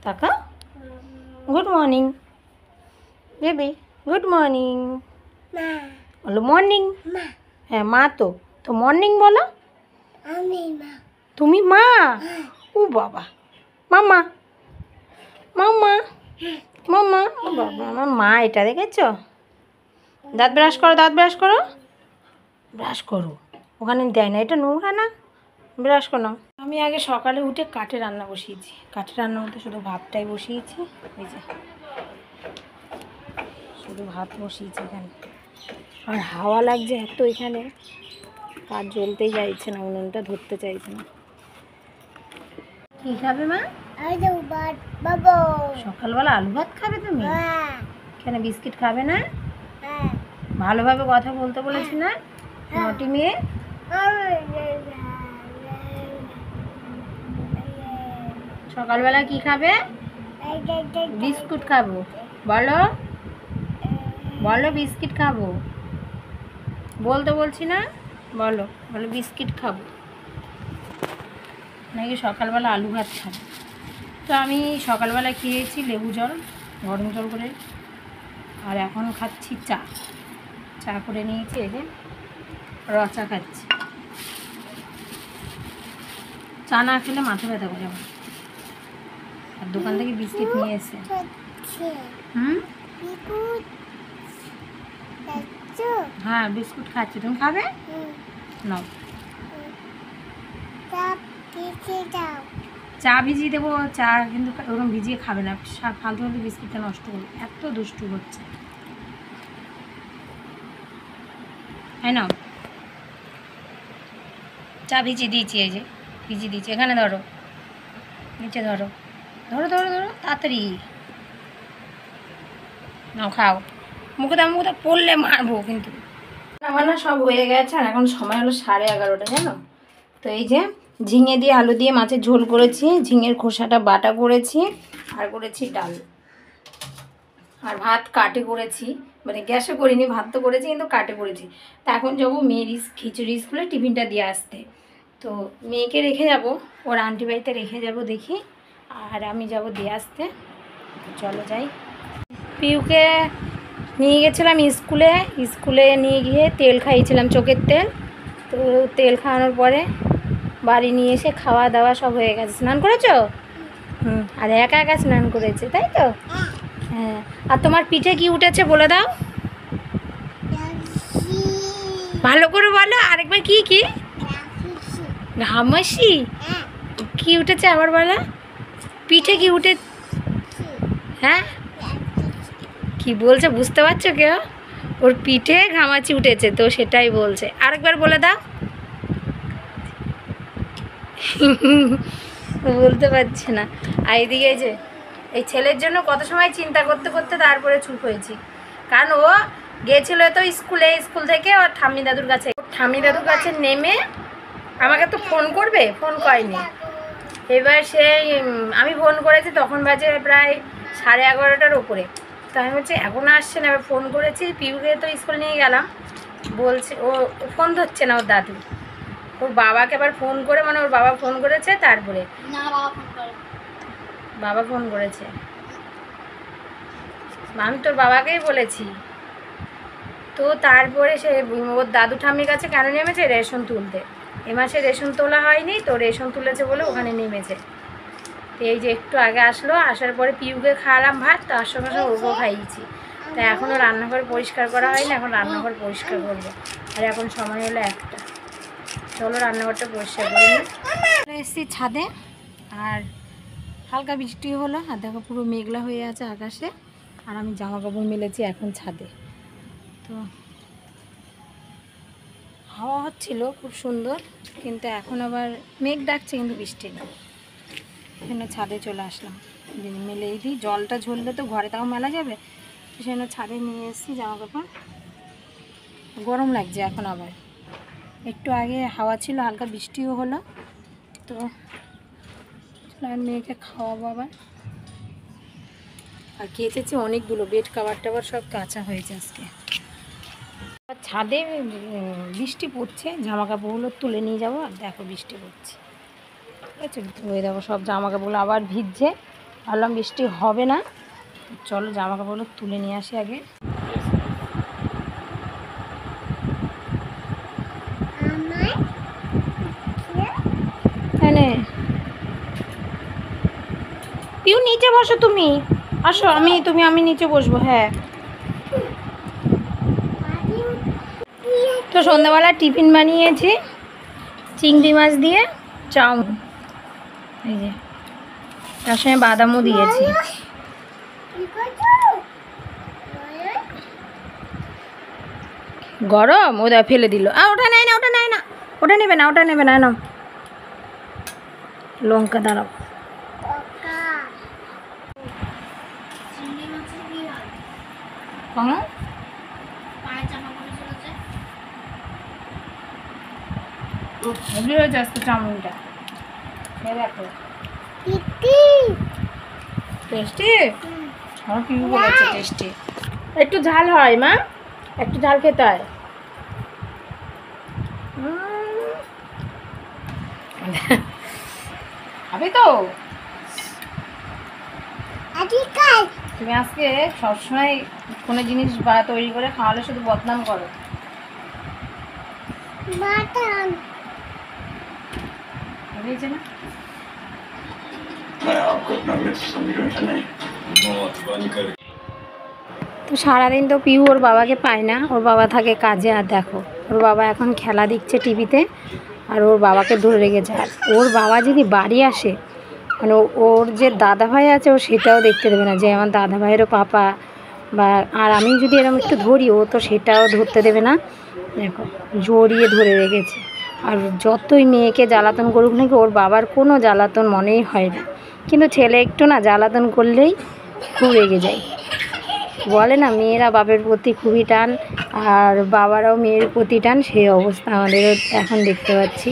তাকা। Good morning baby, good morning. বলো morning. হ্যাঁ মা তো তো মর্নিং বলো। তুমি মা? ও বাবা, মাম্মা মাম্মা মাম্মা। ও বাবা, আমার মা এটা দেখেছো? দাঁত ব্রাশ করো, দাঁত ব্রাশ করো, ব্রাশ করো। ওখানে দেয় না, এটা নোংরা না, ব্রাশ করো। আমি আগে সকালে উঠে কাঠে রান্না বসিয়েছি। কাঠে রান্না বলতে শুধু ভাতটাই বসিয়েছি। এই যে শুধু ভাত বসিয়েছি এখানে। আর হাওয়া লাগছে এত এখানে, কাঠ জ্বলতেই চাইছে না, উনুনটা ধরতে চাইছে না। কি খাবে মা? সকালবেলা আলু ভাত খাবে তুমি? কেন বিস্কিট খাবে না? ভালোভাবে কথা বলতে বলেছি না, নটি মেয়ে। সকালবেলা কি খাবে? বিস্কুট খাবো। বলো বলো, বিস্কিট খাবো বলতে বলছি না, বলো বলো বিস্কিট খাবো। নাকি সকালবেলা আলু ভাত খাবো। তো আমি সকালবেলা খেয়েছি লেবু জল, গরম জল করে। আর এখন খাচ্ছি চা। চা করে নিয়েছি, এই যে র চা খাচ্ছি। চা না খেলে মাথা ব্যথা করে আমার। আর দোকান থেকে বিস্কিট নিয়ে এসে হ্যাঁ বিস্কুট খাচ্ছি। তুমি খাবে? নাও চা ভিজিয়ে দেবো। চা কিন্তু ওরকম ভিজিয়ে খাবে না, ফালতু ফালতু বিস্কিটটা নষ্ট করবে, এত দুষ্টু হচ্ছে। হ্যাঁ নাও, চা ভিজিয়ে দিয়েছি, এই যে ভিজিয়ে দিয়েছি। এখানে ধরো, নিচে ধরো, ধরো ধরো ধরো তাড়াতাড়ি নাও, খাও। মুখে দাও, মুখে দাও, পড়লে মারবো কিন্তু। রান্না সব হয়ে গেছে, আর এখন সময় হলো 11:30, জানো তো। এই যে ঝিঙে দিয়ে আলু দিয়ে মাছের ঝোল করেছি, ঝিঙের খোসাটা বাটা করেছি, আর করেছি ডাল। আর ভাত কাটে করেছি, মানে গ্যাসে করিনি, ভাত তো করেছি কিন্তু কাটে করেছি। তা এখন যাবো মেয়ের খিচুড়ি স্কুলে টিফিনটা দিয়ে আসতে। তো মেয়েকে রেখে যাব, ওর আন্টি বাড়িতে রেখে যাব দেখি, আর আমি যাব দিয়ে আসতে। চলো যাই। পিউকে নিয়ে গেছিলাম স্কুলে, স্কুলে নিয়ে গিয়ে তেল খাইয়েছিলাম, চোখের তেল। তো তেল খাওয়ানোর পরে বাড়ি নিয়ে এসে খাওয়া দাওয়া সব হয়ে গেছে। স্নান করেছো? আর একা একা স্নান করেছে, তাই তো? হ্যাঁ। আর তোমার পিঠে কি উঠেছে বলে দাও, ভালো করে বলো আরেকবার। কি কি ঘামাসি কি উঠেছে আবার বলো, পিঠে কি উঠে? হ্যাঁ কি বলছে বুঝতে পারছো কেউ? ওর পিঠে ঘামাচি উঠেছে, তো সেটাই বলছে। আরেকবার বলে দাও। বলতে পারছে না। আর এদিকে যে এই ছেলের জন্য কত সময় চিন্তা করতে করতে তারপরে চুপ হয়েছি, কারণ ও গিয়েছিল তো স্কুলে, স্কুল থেকে ওর ঠাম্মি দাদুর কাছে। ঠাম্মি দাদুর কাছে নেমে আমাকে তো ফোন করবে, ফোন করেনি। এবার সেই আমি ফোন করেছি, তখন বাজে প্রায় 11:30টার উপরে। তো আমি বলছি এখনও আসছে না। এবার ফোন করেছি, পিউকে তো স্কুল নিয়ে গেলাম, বলছে ও ফোন ধরছে না ওর দাদু। ওর বাবাকে আবার ফোন করে, মানে ওর বাবা ফোন করেছে, তারপরে বাবা ফোন করেছে। আমি তোর বাবাকেই বলেছি। তো তারপরে সে ওর দাদু ঠাম্মির কাছে কেন নেমেছে? রেশন তুলতে। এ মাসে রেশন তোলা হয়নি, তো রেশন তুলেছে বলে ওখানে নেমেছে। তো এই যে একটু আগে আসলো, আসার পরে পিউকে খাওয়ালাম ভাত, তার সঙ্গে সঙ্গে ওকেও খাইয়েছি। তা এখনও রান্নাঘর পরিষ্কার করা হয়নি, এখন রান্নাঘর পরিষ্কার করবো। আর এখন সময় হলো 1টা। চলো রান্নাঘরটা পরিষ্কার করে নিই। এসেছি ছাদে, আর হালকা বৃষ্টি হলো, আর দেখো পুরো মেঘলা হয়ে আছে আকাশে। আর আমি জামা কাপড় মেলেছি এখন ছাদে। তো হাওয়া হচ্ছিল খুব সুন্দর, কিন্তু এখন আবার মেঘ ডাকছে, কিন্তু বৃষ্টি নেই। সেজন্য ছাদে চলে আসলাম, মেলে দিই। জলটা ঝরলে তো ঘরে তাও মেলা যাবে, সেজন্য ছাদে নিয়ে এসেছি জামা কাপড়। গরম লাগছে এখন, আবার একটু আগে হাওয়া ছিল, হালকা বৃষ্টিও হলো। তো মেয়েকে খাওয়াবো আবার। আর কেচেছি অনেকগুলো, বেড কাভার টাভার সব কাঁচা হয়েছে আজকে। ছাদে বৃষ্টি পড়ছে, জামা কাপড়গুলো তুলে নিয়ে যাবো। আর দেখো বৃষ্টি পড়ছে, ঠিক আছে? ওই দেখো সব জামা কাপড়গুলো আবার ভিজছে, ভাবলাম বৃষ্টি হবে না, চলো জামা কাপড়গুলো তুলে নিয়ে আসি আগে। এনে পিউ নিচে বসো, তুমি আসো, আমি নিচে বসবো। হ্যাঁ, তো সন্ধ্যাবেলা টিফিন বানিয়েছি চিংড়ি মাছ দিয়ে চাউমিন, এই যে তার সঙ্গে বাদামও দিয়েছি। গরম, ওটা ফেলে দিল। ওটা নেয় না, ওটা নেয় না, ওটা নেবে না, ওটা নেবে না। নাও লঙ্কা, দাঁড়াও। হেভি হয়েছে আজকে চাউমিনটা, দেখো টেস্টি। আমার কি বলেছে টেস্টি? একটু ঝাল হয় মা, একটু ঝাল খেতে হয়। খাবি তো? তুমি আজকে সবসময় কোনো জিনিস তৈরি করে খাওয়ালে শুধু বদনাম করো। হয়েছে না? তো সারাদিন তো পিউ ওর বাবাকে পায় না, ওর বাবা থাকে কাজে। আর দেখো ওর বাবা এখন খেলা দিচ্ছে টিভিতে, আর ওর বাবাকে ধরে রেখেছে। আর ওর বাবা যদি বাড়ি আসে, মানে ওর যে দাদা ভাই আছে ও সেটাও দেখতে দেবে না, যে আমার দাদা ভাইয়েরও পাপা বা। আর আমি যদি এরকম একটু ধরি, ও তো সেটাও ধরতে দেবে না। দেখো জড়িয়ে ধরে রেখেছে। আর যতই মেয়েকে জ্বালাতন করুক নাকি, ওর বাবার কোনো জ্বালাতন মনেই হয় না। কিন্তু ছেলে একটু না জ্বালাতন করলেই খুব রেগে যায়। বলে না, মেয়েরা বাপের প্রতি খুবই টান, আর বাবারাও মেয়ের প্রতি টান, সেই অবস্থা আমাদেরও এখন দেখতে পাচ্ছি।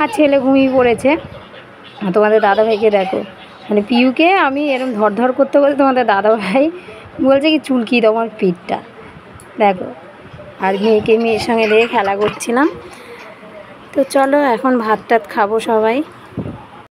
আর ছেলে ঘুমিয়ে পড়েছে। তোমাদের দাদাভাইকে দেখো, মানে পিউকে আমি এরকম ধর করতে করতে তোমাদের দাদাভাই বলছে কি চুলকি দাও আমার পিঠটা, দেখো। আর মেয়ের সঙ্গে দিয়ে খেলা করছিলাম। তো চলো এখন ভাত টাত খাবো সবাই।